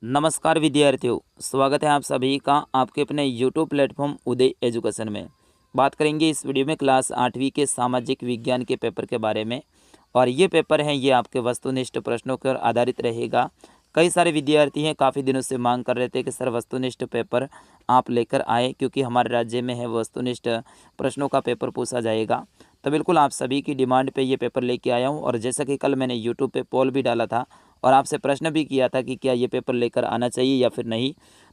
नमस्कार विद्यार्थियों, स्वागत है आप सभी का आपके अपने यूट्यूब प्लेटफॉर्म उदय एजुकेशन में। बात करेंगे इस वीडियो में क्लास 8वीं के सामाजिक विज्ञान के पेपर के बारे में। और ये पेपर है ये आपके वस्तुनिष्ठ प्रश्नों पर आधारित रहेगा। कई सारे विद्यार्थी हैं काफ़ी दिनों से मांग कर रहे थे कि सर वस्तुनिष्ठ पेपर आप लेकर आए, क्योंकि हमारे राज्य में है वस्तुनिष्ठ प्रश्नों का पेपर पूछा जाएगा। तो बिल्कुल आप सभी की डिमांड पे ये पेपर लेके आया हूँ। और जैसा कि कल मैंने यूट्यूब पे पोल भी डाला था और आपसे प्रश्न भी किया था कि क्या ये पेपर लेकर आना चाहिए या फिर नहीं,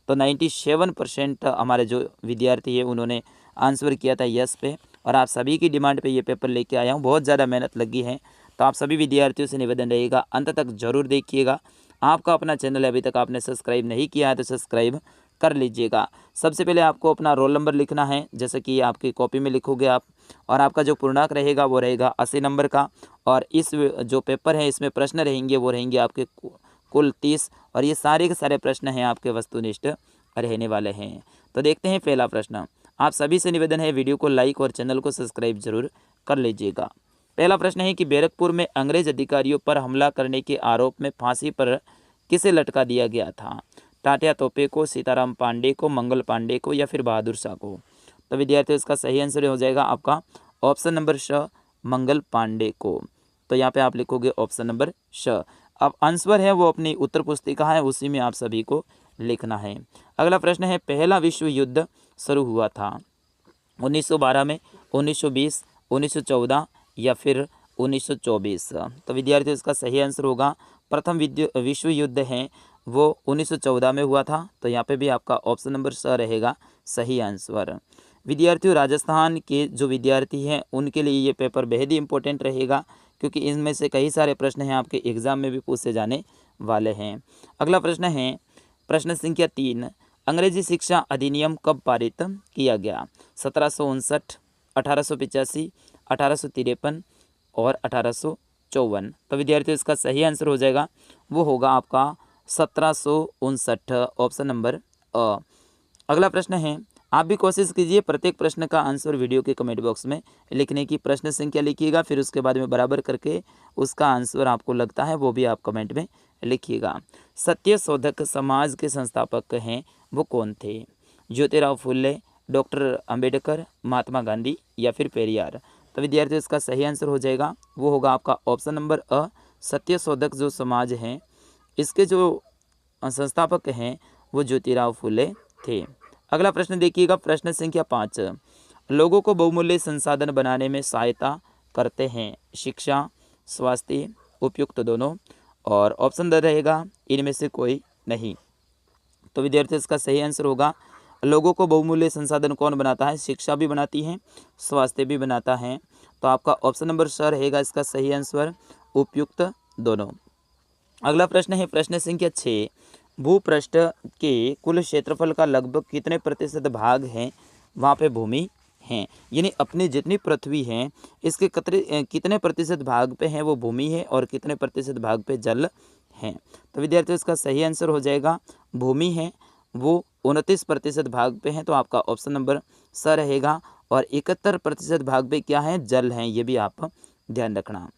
तो 97% हमारे जो विद्यार्थी है उन्होंने आंसर किया था यस पे। और आप सभी की डिमांड पे ये पेपर लेके आया हूँ। बहुत ज़्यादा मेहनत लगी है, तो आप सभी विद्यार्थियों से निवेदन रहेगा अंत तक जरूर देखिएगा। आपका अपना चैनल है, अभी तक आपने सब्सक्राइब नहीं किया है तो सब्सक्राइब कर लीजिएगा। सबसे पहले आपको अपना रोल नंबर लिखना है, जैसे कि आपकी कॉपी में लिखोगे आप। और आपका जो पूर्णांक रहेगा वो रहेगा 80 नंबर का। और इस जो पेपर है इसमें प्रश्न रहेंगे वो रहेंगे आपके कुल 30। और ये सारे के सारे प्रश्न हैं आपके वस्तुनिष्ठ रहने वाले हैं। तो देखते हैं पहला प्रश्न। आप सभी से निवेदन है वीडियो को लाइक और चैनल को सब्सक्राइब जरूर कर लीजिएगा। पहला प्रश्न है कि बैरकपुर में अंग्रेज अधिकारियों पर हमला करने के आरोप में फांसी पर किसे लटका दिया गया था? टाटिया तोपे को, सीताराम पांडे को, मंगल पांडे को या फिर बहादुर शाह को? तो विद्यार्थियों इसका सही आंसर हो जाएगा आपका ऑप्शन नंबर श, मंगल पांडे को। तो यहाँ पे आप लिखोगे ऑप्शन नंबर श। अब आंसर है वो अपनी उत्तर पुस्तिका है उसी में आप सभी को लिखना है। अगला प्रश्न है पहला विश्व युद्ध शुरू हुआ था 1912 में, 1920, 1914 या फिर 1924? तो विद्यार्थियों इसका सही आंसर होगा प्रथम विश्व युद्ध है वो 1914 में हुआ था। तो यहाँ पे भी आपका ऑप्शन नंबर स रहेगा सही आंसर। विद्यार्थियों राजस्थान के जो विद्यार्थी हैं उनके लिए ये पेपर बेहद ही इंपॉर्टेंट रहेगा, क्योंकि इनमें से कई सारे प्रश्न हैं आपके एग्जाम में भी पूछे जाने वाले हैं। अगला प्रश्न है प्रश्न संख्या 3, अंग्रेजी शिक्षा अधिनियम कब पारित किया गया? 1759, 1885, 1853 और 1854? तो विद्यार्थियों इसका सही आंसर हो जाएगा वो होगा आपका 1759, ऑप्शन नंबर अ। अगला प्रश्न है आप भी कोशिश कीजिए प्रत्येक प्रश्न का आंसर वीडियो के कमेंट बॉक्स में लिखने की। प्रश्न संख्या लिखिएगा, फिर उसके बाद में बराबर करके उसका आंसर आपको लगता है वो भी आप कमेंट में लिखिएगा। सत्य शोधक समाज के संस्थापक हैं वो कौन थे? ज्योतिराव फुले, डॉक्टर अंबेडकर, महात्मा गांधी या फिर पेरियार? तो विद्यार्थियों इसका सही आंसर हो जाएगा वो होगा आपका ऑप्शन नंबर अ। सत्य शोधक जो समाज हैं इसके जो संस्थापक हैं वो ज्योतिराव फुले थे। अगला प्रश्न देखिएगा प्रश्न संख्या 5, लोगों को बहुमूल्य संसाधन बनाने में सहायता करते हैं शिक्षा, स्वास्थ्य, उपयुक्त दोनों? और ऑप्शन द रहेगा इनमें से कोई नहीं। तो विद्यार्थियों इसका सही आंसर होगा लोगों को बहुमूल्य संसाधन कौन बनाता है? शिक्षा भी बनाती है, स्वास्थ्य भी बनाता है। तो आपका ऑप्शन नंबर स रहेगा इसका सही आंसर उपयुक्त दोनों। अगला प्रश्न है प्रश्न संख्या 6, भूपृष्ठ के कुल क्षेत्रफल का लगभग कितने प्रतिशत भाग हैं वहाँ पे भूमि हैं? यानी अपनी जितनी पृथ्वी है इसके कितने प्रतिशत भाग पे हैं वो भूमि है और कितने प्रतिशत भाग पे जल हैं? तो विद्यार्थियों इसका सही आंसर हो जाएगा भूमि है वो 29% भाग पे हैं। तो आपका ऑप्शन नंबर स रहेगा। और 71% भाग पे क्या है? जल हैं। ये भी आप ध्यान रखना।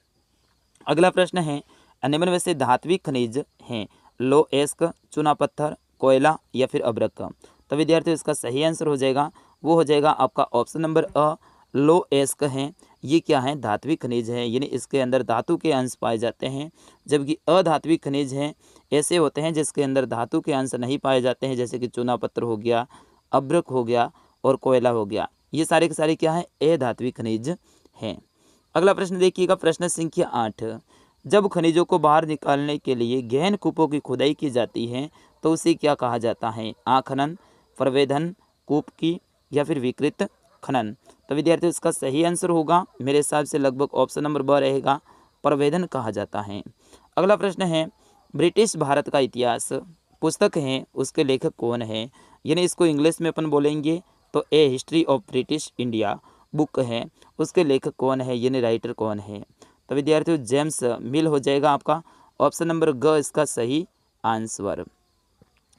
अगला प्रश्न है निम्न में से धात्विक खनिज हैं लो एस्क, चूना पत्थर, कोयला या फिर अब्रक? तो विद्यार्थियों इसका सही आंसर हो जाएगा वो हो जाएगा आपका ऑप्शन नंबर अ। लो एस्क हैं ये क्या है? धात्विक खनिज है, यानी इसके अंदर धातु के अंश पाए जाते हैं। जबकि अधात्विक खनिज हैं ऐसे होते हैं जिसके अंदर धातु के अंश नहीं पाए जाते हैं, जैसे कि चूना पत्थर हो गया, अब्रक हो गया और कोयला हो गया। ये सारे के सारे क्या है? अधात्विक खनिज हैं। अगला प्रश्न देखिएगा प्रश्न संख्या 8, जब खनिजों को बाहर निकालने के लिए गहन कूपों की खुदाई की जाती है तो उसे क्या कहा जाता है? आखनन, प्रवेधन, कूप की या फिर विकृत खनन? तो विद्यार्थियों इसका सही आंसर होगा मेरे हिसाब से लगभग ऑप्शन नंबर ब रहेगा, प्रवेधन कहा जाता है। अगला प्रश्न है ब्रिटिश भारत का इतिहास पुस्तक है उसके लेखक कौन है? यानी इसको इंग्लिश में अपन बोलेंगे तो a history of British India book है, उसके लेखक कौन है यानी राइटर कौन है? तो विद्यार्थियों जेम्स मिल हो जाएगा आपका ऑप्शन नंबर ग इसका सही आंसर।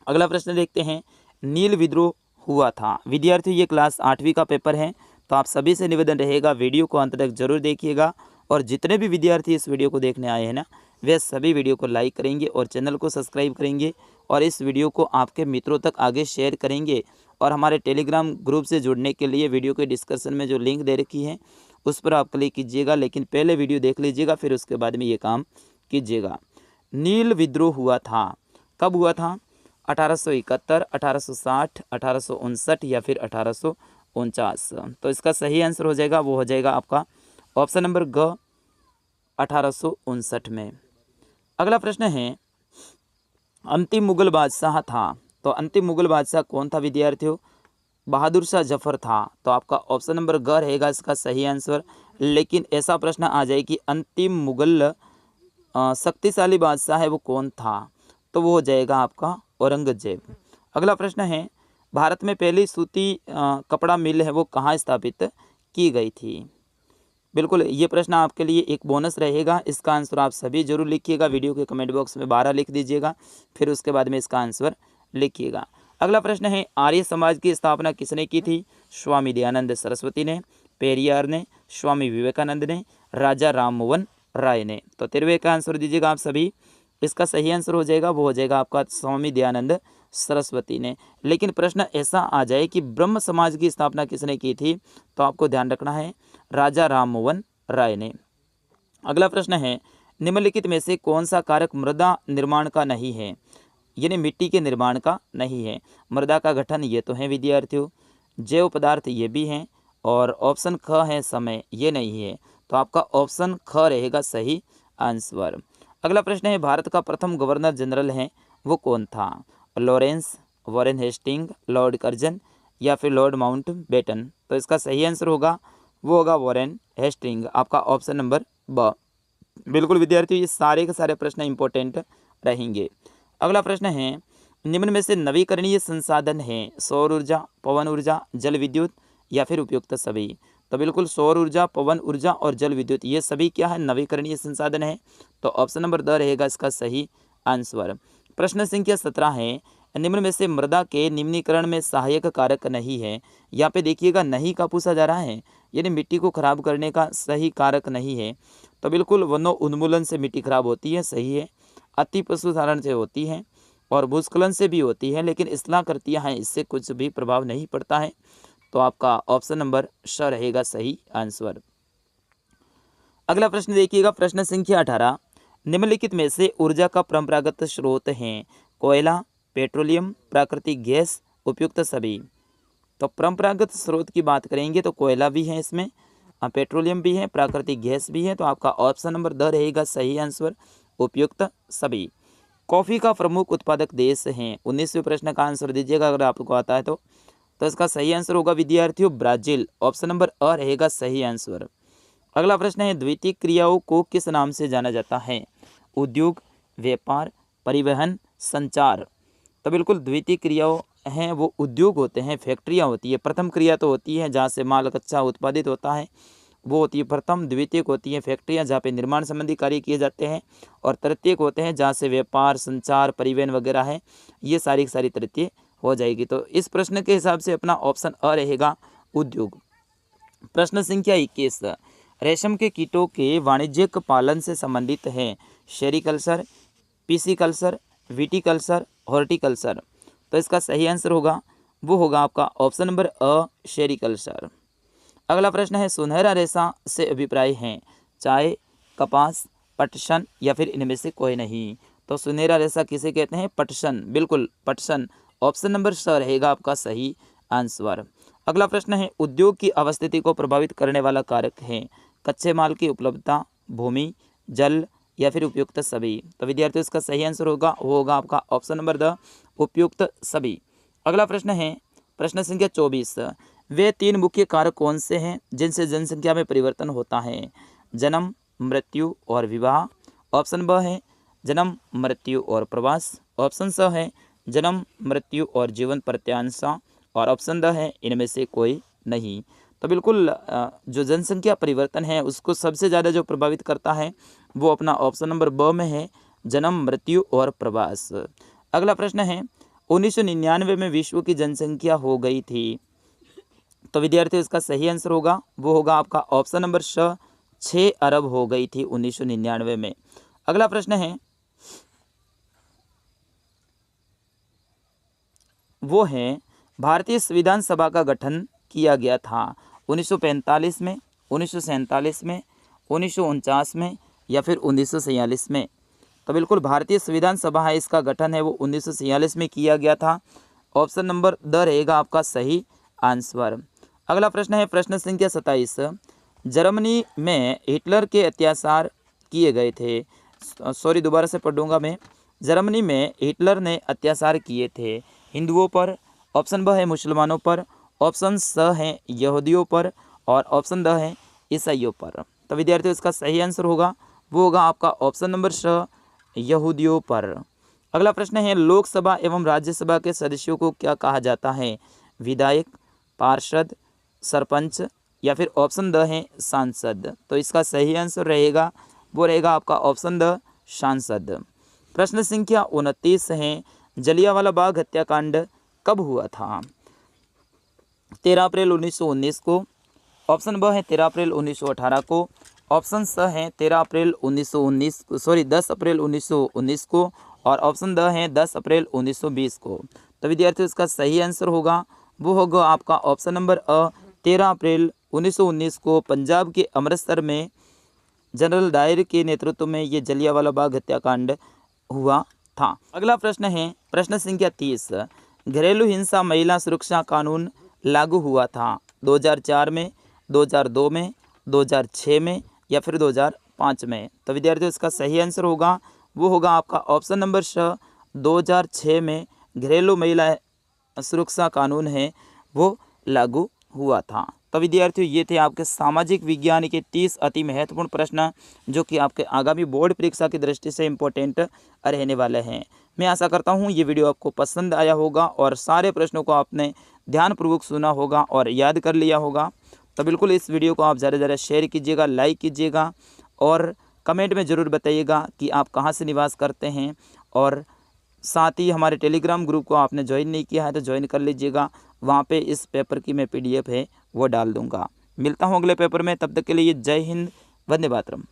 अगला प्रश्न देखते हैं नील विद्रोह हुआ था। विद्यार्थियों ये क्लास 8वीं का पेपर है, तो आप सभी से निवेदन रहेगा वीडियो को अंत तक जरूर देखिएगा। और जितने भी विद्यार्थी इस वीडियो को देखने आए हैं ना वे सभी वीडियो को लाइक करेंगे और चैनल को सब्सक्राइब करेंगे और इस वीडियो को आपके मित्रों तक आगे शेयर करेंगे। और हमारे टेलीग्राम ग्रुप से जुड़ने के लिए वीडियो के डिस्क्रिप्शन में जो लिंक दे रखी है उस पर आप क्लिक कीजिएगा, लेकिन पहले वीडियो देख लीजिएगा, फिर उसके बाद में ये काम कीजिएगा। नील विद्रोह हुआ था, कब हुआ था? 1871, 1860, 1859 या फिर 1849। तो इसका सही आंसर हो जाएगा, वो हो जाएगा आपका ऑप्शन नंबर ग, 1859 में। अगला प्रश्न है, अंतिम मुगल बादशाह था, तो अंतिम मुगल बादशाह कौन था विद्यार्थियों? बहादुर शाह जफर था। तो आपका ऑप्शन नंबर ग रहेगा इसका सही आंसर। लेकिन ऐसा प्रश्न आ जाए कि अंतिम मुगल शक्तिशाली बादशाह है वो कौन था, तो वो हो जाएगा आपका औरंगजेब। अगला प्रश्न है, भारत में पहली सूती कपड़ा मिल है वो कहाँ स्थापित की गई थी? बिल्कुल, ये प्रश्न आपके लिए एक बोनस रहेगा। इसका आंसर आप सभी जरूर लिखिएगा, वीडियो के कमेंट बॉक्स में 12 लिख दीजिएगा, फिर उसके बाद में इसका आंसर लिखिएगा। अगला प्रश्न है, आर्य समाज की स्थापना किसने की थी? स्वामी दयानंद सरस्वती ने, पेरियार ने, स्वामी विवेकानंद ने, राजा राम मोहन राय ने। तो 13वें का आंसर दीजिएगा आप सभी। इसका सही आंसर हो जाएगा, वो हो जाएगा आपका स्वामी दयानंद सरस्वती ने। लेकिन प्रश्न ऐसा आ जाए कि ब्रह्म समाज की स्थापना किसने की थी, तो आपको ध्यान रखना है राजा राम मोहन राय ने। अगला प्रश्न है, निम्नलिखित में से कौन सा कारक मृदा निर्माण का नहीं है? यानी मिट्टी के निर्माण का नहीं है। मृदा का गठन ये तो है विद्यार्थियों, जैव पदार्थ ये भी हैं, और ऑप्शन ख है समय, ये नहीं है। तो आपका ऑप्शन ख रहेगा सही आंसर। अगला प्रश्न है, भारत का प्रथम गवर्नर जनरल है वो कौन था? Lawrence, Warren Hasting, Lord Curzon या फिर लॉर्ड माउंटबेटन। तो इसका सही आंसर होगा, वो होगा वॉरेन हेस्टिंग, आपका ऑप्शन नंबर ब। बिल्कुल विद्यार्थियों, ये सारे के सारे प्रश्न इंपॉर्टेंट रहेंगे। अगला प्रश्न है, निम्न में से नवीकरणीय संसाधन हैं सौर ऊर्जा, पवन ऊर्जा, जल विद्युत या फिर उपयुक्त सभी। तो बिल्कुल सौर ऊर्जा, पवन ऊर्जा और जल विद्युत ये सभी क्या है? नवीकरणीय संसाधन है। तो ऑप्शन नंबर द रहेगा इसका सही आंसर। प्रश्न संख्या 17 है, निम्न में से मृदा के निम्नीकरण में सहायक कारक नहीं है। यहाँ पे देखिएगा नहीं का पूछा जा रहा है, यानी मिट्टी को खराब करने का सही कारक नहीं है। तो बिल्कुल वनो उन्मूलन से मिट्टी खराब होती है, सही है। अति पशुधारण से होती है और भूस्खलन से भी होती है, लेकिन इस्लाह करतियाँ हैं, इससे कुछ भी प्रभाव नहीं पड़ता है। तो आपका ऑप्शन नंबर श रहेगा सही आंसर। अगला प्रश्न देखिएगा, प्रश्न संख्या 18, निम्नलिखित में से ऊर्जा का परंपरागत स्रोत हैं कोयला, पेट्रोलियम, प्राकृतिक गैस, उपयुक्त सभी। तो परंपरागत स्रोत की बात करेंगे तो कोयला भी है इसमें, पेट्रोलियम भी है, प्राकृतिक गैस भी है। तो आपका ऑप्शन नंबर द रहेगा सही आंसर, उपयुक्त सभी। कॉफ़ी का प्रमुख उत्पादक देश हैं 19वें प्रश्न का आंसर दीजिएगा अगर आपको आता है तो इसका सही आंसर होगा विद्यार्थियों ब्राज़ील, ऑप्शन नंबर अ रहेगा सही आंसर। अगला प्रश्न है, द्वितीयक क्रियाओं को किस नाम से जाना जाता है? उद्योग, व्यापार, परिवहन, संचार। तो बिल्कुल द्वितीयक क्रियाओं हैं वो उद्योग होते हैं, फैक्ट्रियाँ होती है। प्रथम क्रिया तो होती है जहाँ से माल कच्चा उत्पादित होता है, वो होती है प्रथम। द्वितीयक होती है फैक्ट्रियाँ जहाँ पे निर्माण संबंधी कार्य किए जाते हैं, और तृतीयक होते हैं जहाँ से व्यापार, संचार, परिवहन वगैरह है, ये सारी की सारी तृतीय हो जाएगी। तो इस प्रश्न के हिसाब से अपना ऑप्शन अ रहेगा उद्योग। प्रश्न संख्या 21, रेशम के कीटों के वाणिज्यिक पालन से संबंधित है सेरीकल्चर, पिसीकल्चर, विटीकल्चर, हॉर्टिकल्चर। तो इसका सही आंसर होगा, वो होगा आपका ऑप्शन नंबर अ सेरीकल्चर। अगला प्रश्न है, सुनहरा रेशा से अभिप्राय हैं चाय, कपास, पटसन या फिर इनमें से कोई नहीं। तो सुनहरा रेशा किसे कहते हैं? पटसन, बिल्कुल पटसन, ऑप्शन नंबर स रहेगा आपका सही आंसर। अगला प्रश्न है, उद्योग की अवस्थिति को प्रभावित करने वाला कारक है कच्चे माल की उपलब्धता, भूमि, जल या फिर उपयुक्त सभी। तो विद्यार्थियों इसका सही आंसर होगा, वो होगा आपका ऑप्शन नंबर द उपयुक्त सभी। अगला प्रश्न है, प्रश्न संख्या 24, वे 3 मुख्य कारक कौन से हैं जिनसे जनसंख्या में परिवर्तन होता है? जन्म, मृत्यु और विवाह। ऑप्शन ब है जन्म, मृत्यु और प्रवास। ऑप्शन स है जन्म, मृत्यु और जीवन प्रत्याशा। और ऑप्शन द है इनमें से कोई नहीं। तो बिल्कुल जो जनसंख्या परिवर्तन है उसको सबसे ज़्यादा जो प्रभावित करता है वो अपना ऑप्शन नंबर ब में है, जन्म, मृत्यु और प्रवास। अगला प्रश्न है, 1999 में विश्व की जनसंख्या हो गई थी। तो विद्यार्थियों इसका सही आंसर होगा, वो होगा आपका ऑप्शन नंबर श 6 अरब हो गई थी 1999 में। अगला प्रश्न है, वो है भारतीय संविधान सभा का गठन किया गया था 1945 में, 1947 में, 1949 में या फिर 1946 में। तो बिल्कुल भारतीय संविधान सभा है, इसका गठन है वो 1946 में किया गया था। ऑप्शन नंबर द रहेगा आपका सही आंसर। अगला प्रश्न है प्रश्न संख्या 27। जर्मनी में हिटलर के अत्याचार किए गए थे, सॉरी दोबारा से पढ़ूंगा मैं। जर्मनी में हिटलर ने अत्याचार किए थे हिंदुओं पर, ऑप्शन ब है मुसलमानों पर, ऑप्शन स है यहूदियों पर और ऑप्शन द है ईसाइयों पर। तो विद्यार्थियों इसका सही आंसर होगा वो होगा आपका ऑप्शन नंबर स यहूदियों पर। अगला प्रश्न है लोकसभा एवं राज्यसभा के सदस्यों को क्या कहा जाता है? विधायक, पार्षद, सरपंच या फिर ऑप्शन द है सांसद। तो इसका सही आंसर रहेगा वो रहेगा आपका ऑप्शन द सांसद। प्रश्न संख्या 29 है जलियांवाला बाग हत्याकांड कब हुआ था? 13 अप्रैल 1919 को, ऑप्शन ब है 13 अप्रैल 1918 को, ऑप्शन स है 10 अप्रैल 1919 को और ऑप्शन द है 10 अप्रैल 1920 को। तो विद्यार्थियों इसका सही आंसर होगा वो होगा आपका ऑप्शन नंबर अ 13 अप्रैल 1919 को पंजाब के अमृतसर में जनरल डायर के नेतृत्व में ये जलियांवाला बाग हत्याकांड हुआ था। अगला प्रश्न है प्रश्न संख्या 30। घरेलू हिंसा महिला सुरक्षा कानून लागू हुआ था 2004 में, 2002 में, 2006 में या फिर 2005 में। तो विद्यार्थियों इसका सही आंसर होगा वो होगा आपका ऑप्शन नंबर श 2006 में घरेलू महिला सुरक्षा कानून है वो लागू हुआ था। तो विद्यार्थियों ये थे आपके सामाजिक विज्ञान के 30 अति महत्वपूर्ण प्रश्न जो कि आपके आगामी बोर्ड परीक्षा की दृष्टि से इम्पोर्टेंट रहने वाले हैं। मैं आशा करता हूँ ये वीडियो आपको पसंद आया होगा और सारे प्रश्नों को आपने ध्यानपूर्वक सुना होगा और याद कर लिया होगा। तो बिल्कुल इस वीडियो को आप ज़्यादा से ज़्यादा शेयर कीजिएगा, लाइक कीजिएगा और कमेंट में ज़रूर बताइएगा कि आप कहाँ से निवास करते हैं। और साथ ही हमारे टेलीग्राम ग्रुप को आपने ज्वाइन नहीं किया है तो ज्वाइन कर लीजिएगा, वहाँ पे इस पेपर की मैं PDF है वो डाल दूँगा। मिलता हूँ अगले पेपर में, तब तक के लिए जय हिंद, वंदे मातरम।